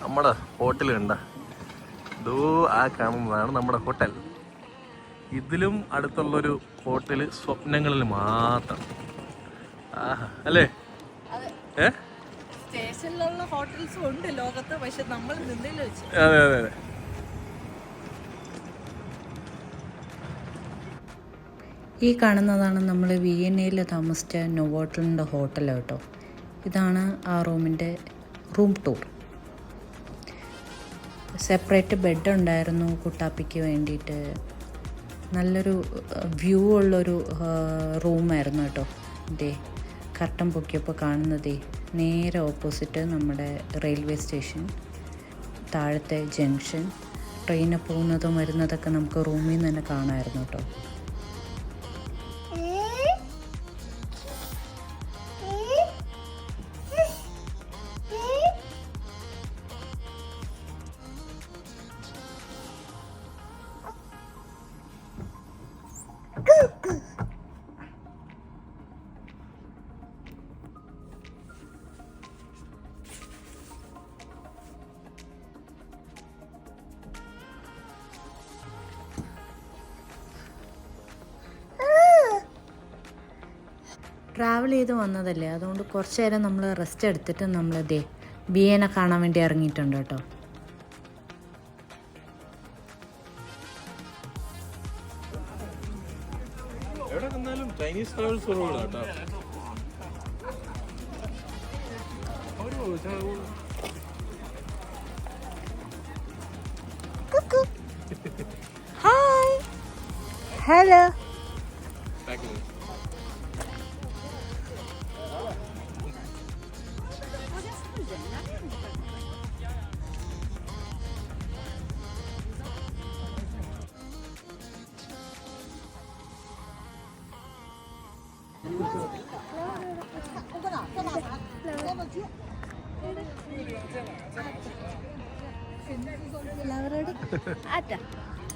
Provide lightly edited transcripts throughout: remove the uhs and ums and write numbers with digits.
നമ്മുടെ ഹോട്ടൽ കണ്ട ഇതോ ആ കാണുന്നതാണ് നമ്മുടെ ഹോട്ടൽ. ഇതിലും അടുത്തുള്ളൊരു ഹോട്ടൽ സ്വപ്നങ്ങളിൽ മാത്രം. ആഹാ അല്ലേ? സ്റ്റേഷനിലുള്ള ഹോട്ടൽസും ഉണ്ട് ലോകത്ത്, പക്ഷെ നമ്മൾ നിന്നില്ല വെച്ച്. അതെ അതെ അതെ. ഈ കാണുന്നതാണ് നമ്മൾ വിയന്നയിൽ താമസിച്ച നൊവോട്ടലിൻ്റെ ഹോട്ടൽ കേട്ടോ. ഇതാണ് ആ റൂം ടൂർ. സെപ്പറേറ്റ് ബെഡ് ഉണ്ടായിരുന്നു കുട്ടാപ്പിക്ക് വേണ്ടിയിട്ട്. നല്ലൊരു വ്യൂ ഉള്ളൊരു റൂമായിരുന്നു കേട്ടോ. ഇതേ കർട്ടൻ പൊക്കിയപ്പോൾ കാണുന്നതേ നേരെ ഓപ്പോസിറ്റ് നമ്മുടെ റെയിൽവേ സ്റ്റേഷൻ, താഴത്തെ ജംഗ്ഷൻ, ട്രെയിന് പോകുന്നതും വരുന്നതൊക്കെ നമുക്ക് റൂമിൽ നിന്ന് തന്നെ കാണാമായിരുന്നു കേട്ടോ. ട്രാവൽ ചെയ്ത് വന്നതല്ലേ, അതുകൊണ്ട് കുറച്ച് നേരം നമ്മൾ റെസ്റ്റ് എടുത്തിട്ട് നമ്മൾ വിയന്ന കാണാൻ വേണ്ടി ഇറങ്ങിയിട്ടുണ്ട് കേട്ടോ. ചൈനീസ് ട്രാവൽസ് കേട്ടോ. Hi hello.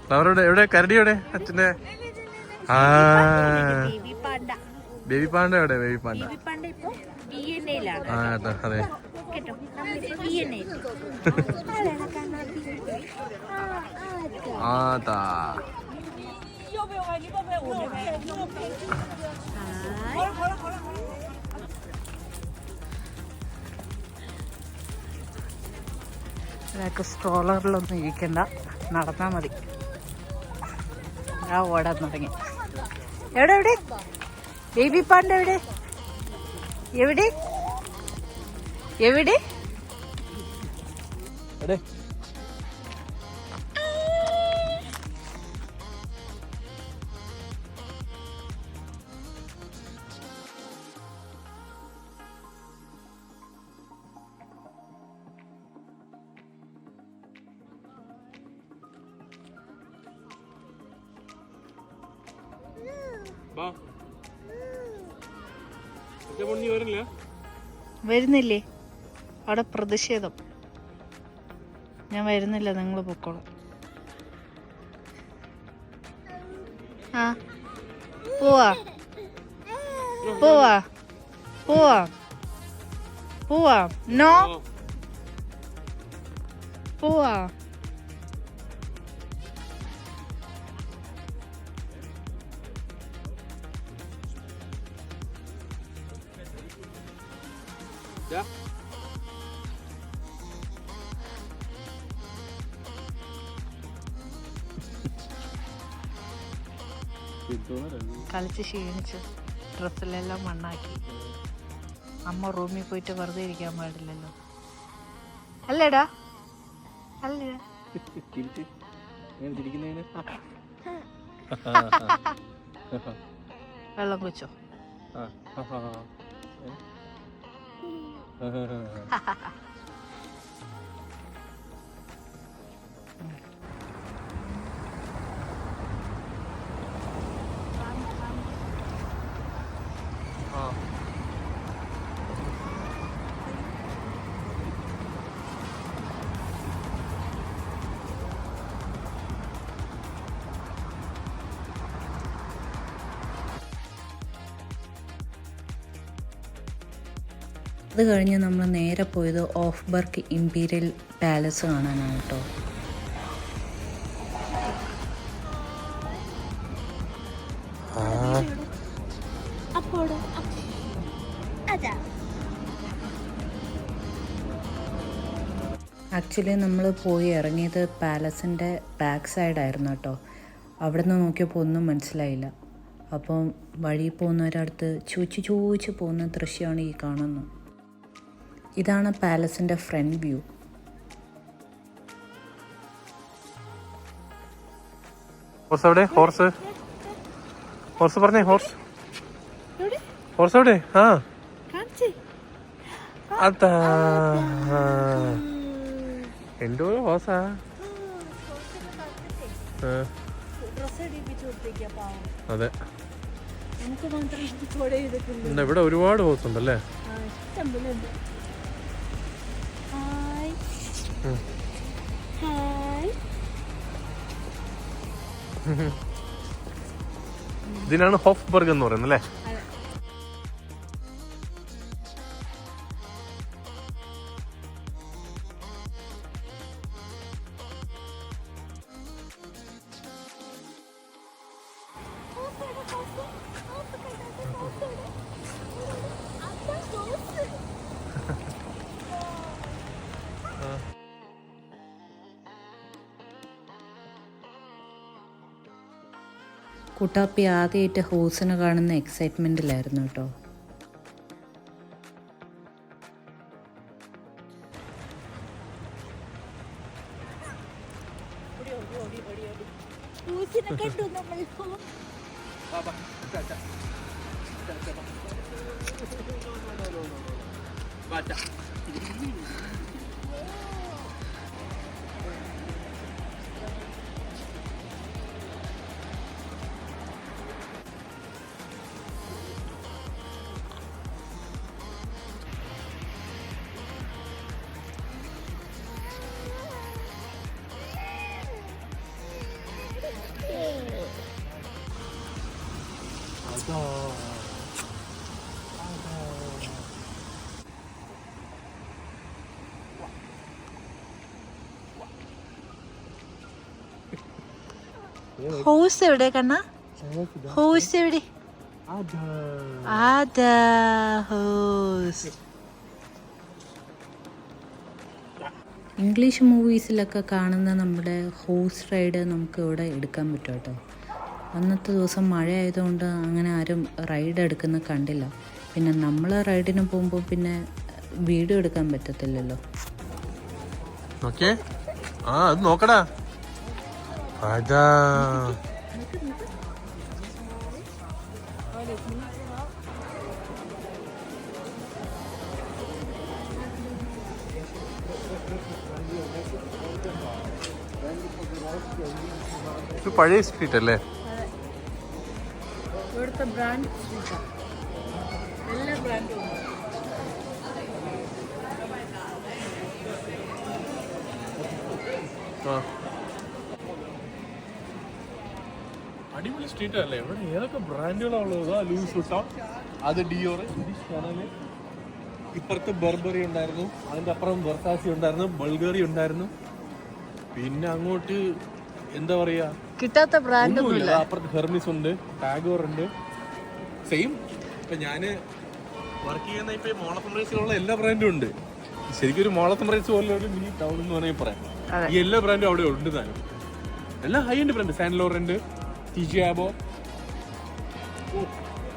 ഫ്ലവറോടെ എവിടെ? കരടിയോടെ അച്ഛൻ്റെ? ആ ബേബി പാണ്ട എവിടെ? ബേബി പാണ്ട ആ കേട്ടോ. അതെ ആതാ. ഇതൊക്കെ സ്ട്രോളറിലൊന്നും ഇരിക്കണ്ട, നടന്നാൽ മതി. ആ ഓടാൻ തുടങ്ങി. എവിടെ ബേബി പാണ്ട? എവിടെ? വരുന്നില്ലേ? അവിടെ പ്രതിഷേധം. ഞാൻ വരുന്നില്ല, നിങ്ങൾ പൊക്കോളാം. ആ പോവാ പോവാ പോവാ പോവാ. നോ പോവാ. കളിച്ച് ക്ഷീണിച്ച് ഡ്രസ്സിലെല്ലാം മണ്ണാക്കി. അമ്മ റൂമിൽ പോയിട്ട് വെറുതെ ഇരിക്കാൻ പാടില്ലല്ലോ. അല്ലേടാ? അല്ലേടാ? വെള്ളം കുച്ചോ? അത് കഴിഞ്ഞ് നമ്മൾ നേരെ പോയത് ഓഫ്ബർഗ് ഇമ്പീരിയൽ പാലസ് കാണാനാണ് കേട്ടോ. ആക്ച്വലി നമ്മൾ പോയി ഇറങ്ങിയത് പാലസിൻ്റെ ബാക്ക് സൈഡായിരുന്നു കേട്ടോ. അവിടെ നിന്ന് നോക്കിയപ്പോൾ ഒന്നും മനസ്സിലായില്ല. അപ്പം വഴി പോകുന്നവരടുത്ത് ചോദിച്ച് പോകുന്ന ദൃശ്യമാണ് ഈ കാണുന്നത്. ഇതാണ് പാലസിൻ്റെ ഫ്രണ്ട് വ്യൂ. ഹോർസ് പറഞ്ഞേ, ഹോർസ് എവിടെ? ആ അതാ എന്തോ ഹോസാ. അതെ, ഇവിടെ ഒരുപാട് ഹോസ് ഉണ്ടല്ലേ. ഇതിനാണ് ഹോഫ്ബർഗ് എന്ന് പറയുന്നത് അല്ലേ? കുട്ടാപ്പി ആദ്യമായിട്ട് ഹോസിനെ കാണുന്ന എക്സൈറ്റ്മെൻറ്റിലായിരുന്നു കേട്ടോ. ഹോസ് എവിടെ കണ്ണാ? ഹോസ് എവിടെ? അതാ ഹോസ്. ഇംഗ്ലീഷ് മൂവീസിലൊക്കെ കാണുന്ന നമ്മുടെ ഹോസ് റൈഡ് നമുക്ക് ഇവിടെ എടുക്കാൻ പറ്റും കേട്ടോ. അന്നത്തെ ദിവസം മഴ ആയതുകൊണ്ട് അങ്ങനെ ആരും റൈഡ് എടുക്കുന്ന കണ്ടില്ല. പിന്നെ നമ്മൾ റൈഡിന് പോകുമ്പോൾ പിന്നെ വീഡിയോ എടുക്കാൻ പറ്റത്തില്ലല്ലോ. അത് നോക്കടാ. അതാ പഴയ സ്ട്രീറ്റ് അല്ലേ? ഇവിടുത്തെ ബ്രാൻഡ് സ്ട്രീറ്റാണ്. എല്ലാ ബ്രാൻഡും ഉണ്ട്. അടിപൊളി സ്ട്രീറ്റ് അല്ലേ? ഇവിടെ ഏതൊക്കെ ബ്രാൻഡുകളാണ് ഉള്ളത്? ലൂയിസ് വുട്ടോൺ, അത് ഡിയോർ, ഇപ്പുറത്ത് ബർബറി ഉണ്ടായിരുന്നു, അതിന്റെ അപ്പുറം വെർസാസി ഉണ്ടായിരുന്നു, ബൾഗറി ഉണ്ടായിരുന്നു. പിന്നെ അങ്ങോട്ട് എന്താ പറയാ, കിട്ടാത്ത ബ്രാൻഡ് അപ്പുറത്ത് ഹെർമിസ് ഉണ്ട്, ടാഗോർ ഉണ്ട്. സെയിം ഇപ്പൊ ഞാന് വർക്ക് ചെയ്യുന്ന ഇപ്പൊ മോളത്തമ്പ്രൈസിലുള്ള എല്ലാ ബ്രാൻഡും ഉണ്ട്. ശരിക്കും ഒരു മോളത്തമ്പ്രൈസ് പോലെ ഒരു മിനി ടൗൺ എന്ന് വേണമെങ്കിൽ പറയാം. ഈ എല്ലാ ബ്രാൻഡും അവിടെ ഉണ്ട് താനും. എല്ലാം high end brand. Saint Laurent, ടിജിയാബോ.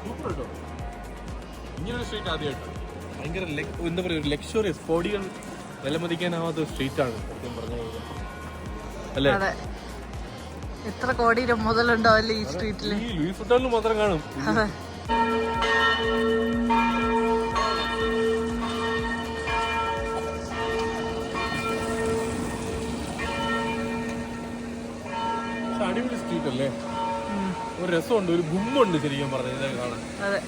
സൂപ്പർ കേട്ടോ. ഇങ്ങനൊരു സ്ട്രീറ്റ് ആദ്യമായിട്ട്. ഭയങ്കര എന്താ പറയുക, ഒരു ലക്ഷറിയസ്, കോടികൾ വിലമതിക്കാനാവാത്ത സ്ട്രീറ്റ് ആണ് പറഞ്ഞു അല്ലേ? എത്ര കോടി മുതലുണ്ടാവല്ലേ ഈ സ്ട്രീറ്റില്? ഈ ലൂയിസ് വുട്ടോണിൽ മാത്രം കാണും. അടിപൊളി സ്ട്രീറ്റ് അല്ലേ? ഒരു രസമുണ്ട്, ഒരു ഗുമ്മുണ്ട് ശരിക്കും പറഞ്ഞത് കാണാൻ. അതെ,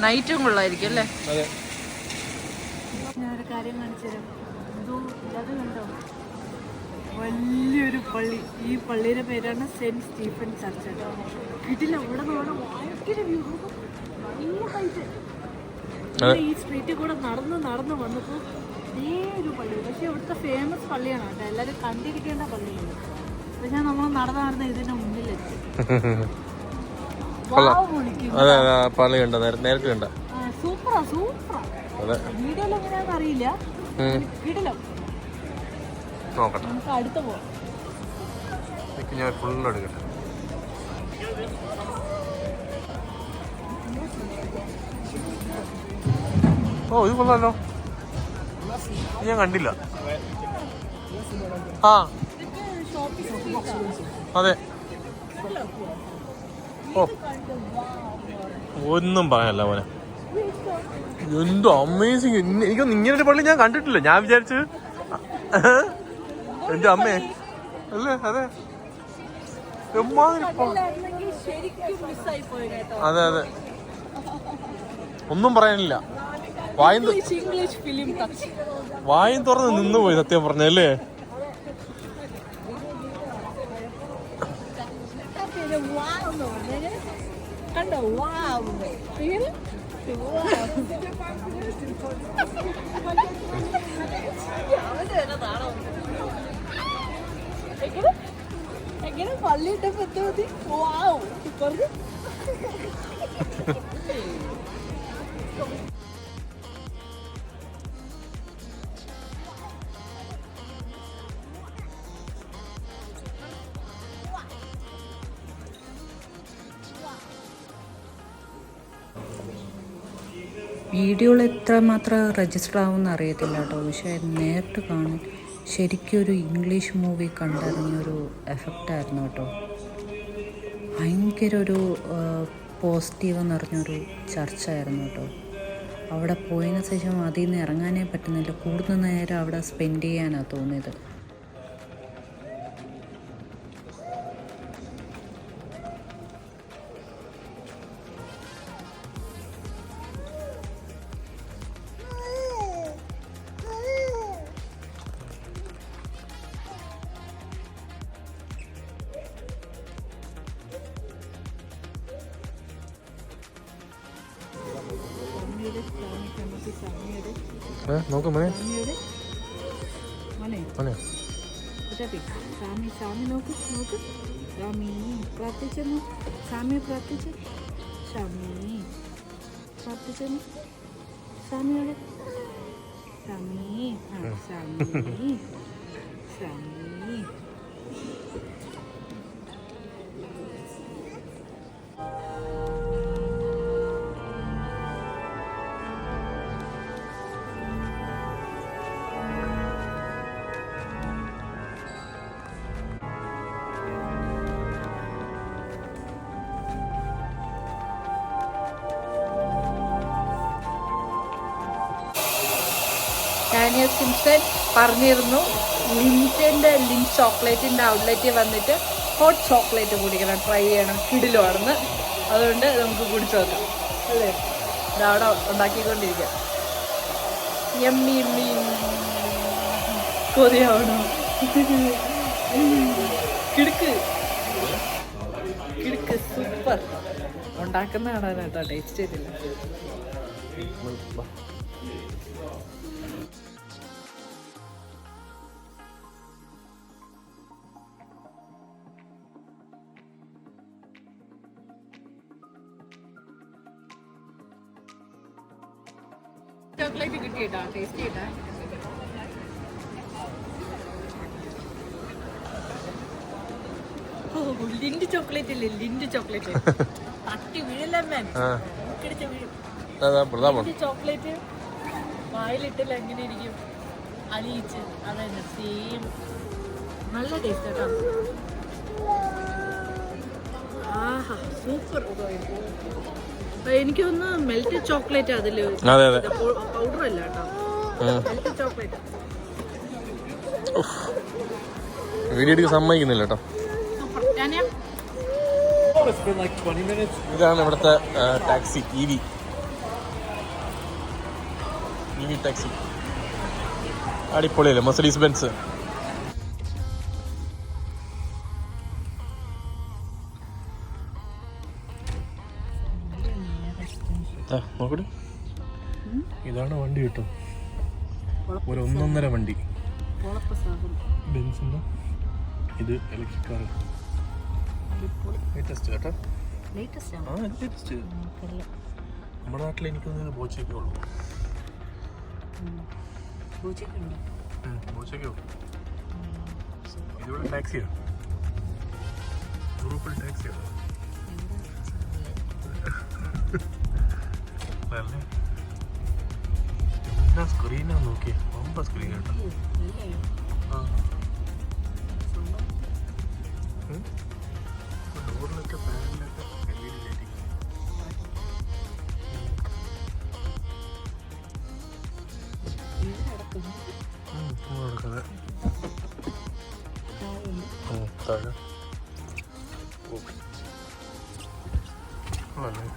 നൈറ്റും കൊള്ളായിരിക്കും അല്ലേ? അതെ. ഞാനൊരു കാര്യം കാണിച്ചുതരാം. അത് കണ്ടോ, വലിയൊരു പള്ളി. ഈ പള്ളിയുടെ പേരാണ് സെന്റ് സ്റ്റീഫൻ ചർച്ച് കേട്ടോ. ഇതിൽ അവിടെ ഭയങ്കര വ്യൂ, നല്ല ഹൈറ്റ്. ഈ സ്ട്രീറ്റിൽ കൂടെ നടന്ന് വന്നപ്പോൾ ഒരു പള്ളി, പക്ഷെ ഇവിടുത്തെ ഫേമസ് പള്ളിയാണ് കേട്ടോ, എല്ലാവരും കണ്ടിരിക്കേണ്ട പള്ളിയാണ്. പക്ഷെ നമ്മൾ നടന്ന് ഇതിന്റെ മുന്നിലെത്തി. പള്ളി കണ്ട നേരത്തെ കണ്ട സൂപ്പറാ വീഡിയോയിൽ എങ്ങനെയാണെന്ന് അറിയില്ല. വീട്ടിലോ നോക്കട്ടെ, നമുക്ക് അടുത്ത് പോവാം. ഞാൻ ഫുള്ള് എടുക്കട്ടെ. ഓ ഇത് കൊള്ളാലോ, ഞാൻ കണ്ടില്ല. ആ അതെ, ഓ ഒന്നും പറയാനല്ല മോനെ, എന്തോ അമേസിങ്. എനിക്കൊന്നും ഇങ്ങനൊരു പള്ളി ഞാൻ കണ്ടിട്ടില്ല. ഞാൻ വിചാരിച്ചു എന്റെ അമ്മേ അല്ലേ, അതെ അതെ അതെ, ഒന്നും പറയാനില്ല. വായും തുറന്ന് നിന്നുപോയി സത്യം പറഞ്ഞല്ലേ. കണ്ടോ എങ്ങനെ പള്ളിയിട്ടപ്പോ എത്ര മതി. പറഞ്ഞു വീഡിയോയിൽ എത്രമാത്രം രജിസ്റ്റർ ആവുമെന്ന് അറിയത്തില്ല കേട്ടോ, പക്ഷേ നേരിട്ട് കാണാൻ ശരിക്കും ഒരു ഇംഗ്ലീഷ് മൂവി കണ്ടിറങ്ങിയൊരു എഫക്റ്റായിരുന്നു കേട്ടോ. ഭയങ്കര ഒരു പോസിറ്റീവ് നിറഞ്ഞൊരു ചർച്ചയായിരുന്നു കേട്ടോ. അവിടെ പോയതിന് ശേഷം അതിൽ നിന്ന് ഇറങ്ങാനേ പറ്റുന്നില്ല, കൂടുതൽ നേരം അവിടെ സ്പെൻഡ് ചെയ്യാനാണ് തോന്നിയത്. നോക്ക് മോനെ, സ്വാമി നോക്ക് സ്വാമി പ്രാർത്ഥിച്ചെന്നു, സ്വാമിയെ പ്രാർത്ഥിച്ചു, സ്വാമി പ്രാർത്ഥിച്ചെന്നു, സ്വാമിയോടെ സ്വാമി സ്വാമി സ്വാമി. ഡാനിയൽ സിംസൺ പറഞ്ഞിരുന്നു ലിൻസ് ചോക്ലേറ്റിൻ്റെ ഔട്ട്ലെറ്റിൽ വന്നിട്ട് ഹോട്ട് ചോക്ലേറ്റ് കുടിക്കണം, ട്രൈ ചെയ്യണം, കിടിലുമാണെന്ന്. അതുകൊണ്ട് നമുക്ക് കുടിച്ചു നോക്കാം അല്ലേ. ഇതവിടെ ഉണ്ടാക്കിക്കൊണ്ടിരിക്കാം. യമ്മി യമ്മി കൊതിയാവണം. കിടുക്ക് കിടുക്ക് സൂപ്പർ. ഉണ്ടാക്കുന്ന കാണാൻ കേട്ടോ, ടേസ്റ്റ് ചെയ്തില്ല. ചോക്ലേറ്റ് കിട്ടിയിട്ടാ, ടേസ്റ്റ് ചെയ്താ. ലിൻഡ് ചോക്ലേറ്റ് ഇല്ലേ, ലിൻഡ് ചോക്ലേറ്റ് തട്ടി വീഴല്ലേ ചോക്ലേറ്റ് വായിലിട്ടില്ല എങ്ങനെ ഇരിക്കും, അലിയിച്ച് അതന്നെ സെയിം. നല്ല ടേസ്റ്റ് കേട്ടോ. ആഹാ സൂപ്പർ. എനിക്കൊന്ന് മെൽറ്റഡ് ചോക്ലേറ്റ് അതില്, പൗഡർ അല്ല കേട്ടോ, മെൽറ്റഡ് ചോക്ലേറ്റ്. വീഡിയോ സമ്മതിക്കുന്നില്ല കേട്ടോ. ഇതാണ് ഇവിടുത്തെ ടാക്സി, ഇ വി ടാക്സി. അടിപൊളിയല്ലേ, മെർസിഡീസ് ബെൻസ്. നോക്കട്ടെ, ഇതാണ് വണ്ടി കിട്ടും, ഒരു 1.5 വണ്ടി ബെൻസിന്റെ. ഇത് ഇലക്ട്രിക് കാർ ലേറ്റസ്റ്റ് കേട്ടോ. ആ ലേറ്റസ്റ്റ്. നമ്മുടെ നാട്ടിൽ എനിക്ക് തോന്നുന്നത് ബോച്ചൊക്കെ ഉള്ളൂ. ബോച്ചൊക്കെ ഉള്ളൂ. ഇതിവിടെ ടാക്സിയാണ്, യൂറോപ്പിൽ ടാക്സിയാണ്. അല്ലേ എന്നാ സ്ക്രീനാ നോക്കിയേ, 9 സ്ക്രീൻ കേട്ടോ. ആ ഡോറിലൊക്കെ പാനലിലൊക്കെ LED ലൈറ്റിംഗ്. നടക്കാതെ താഴെ അല്ലേ.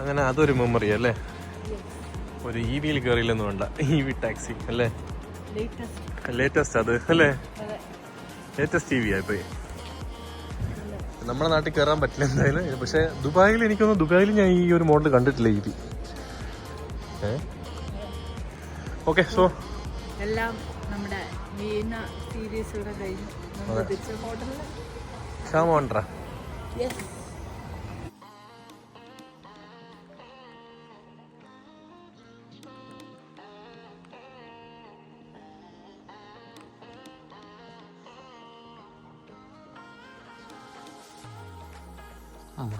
അങ്ങനെ അതൊരു മെമ്മറി അല്ലേ. ഒരു EV-യിൽ കയറിയില്ലെന്ന് വേണ്ട, EV ടാക്സി അല്ലേ, ലേറ്റസ്റ്റ് അത് അല്ലേ, ലേറ്റസ്റ്റ് EV ആയിപ്പോയി. നമ്മുടെ നാട്ടിൽ കയറാൻ പറ്റില്ല എന്തായാലും. പക്ഷെ ദുബായിൽ എനിക്കൊന്നും, ദുബായിൽ ഞാൻ ഈ ഒരു മോഡൽ കണ്ടിട്ടില്ല EV. ഓക്കെ, സോ എല്ലാം നമ്മുടെ വീണ സീരീസുടെ കഴിഞ്ഞു. ഷാമോണ്ട്രാ.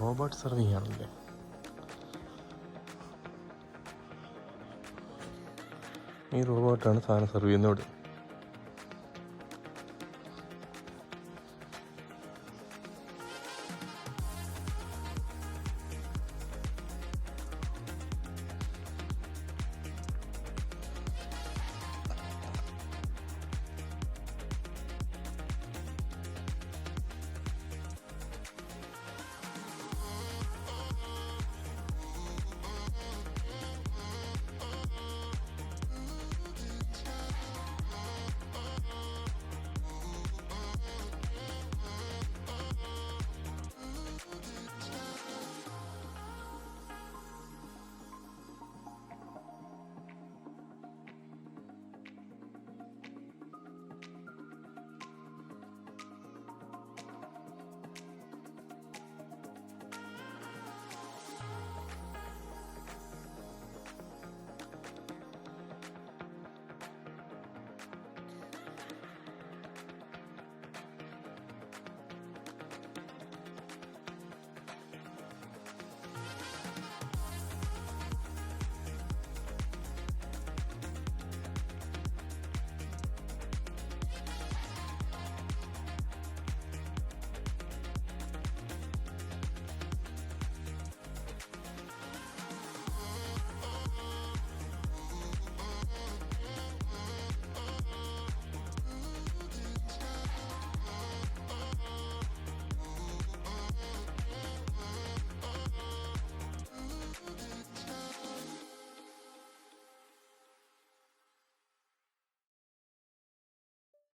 റോബോട്ട് സർവിങ് ആണല്ലേ. ഈ റോബോട്ടാണ് സാധനം സെർവ് ചെയ്യുന്നത്.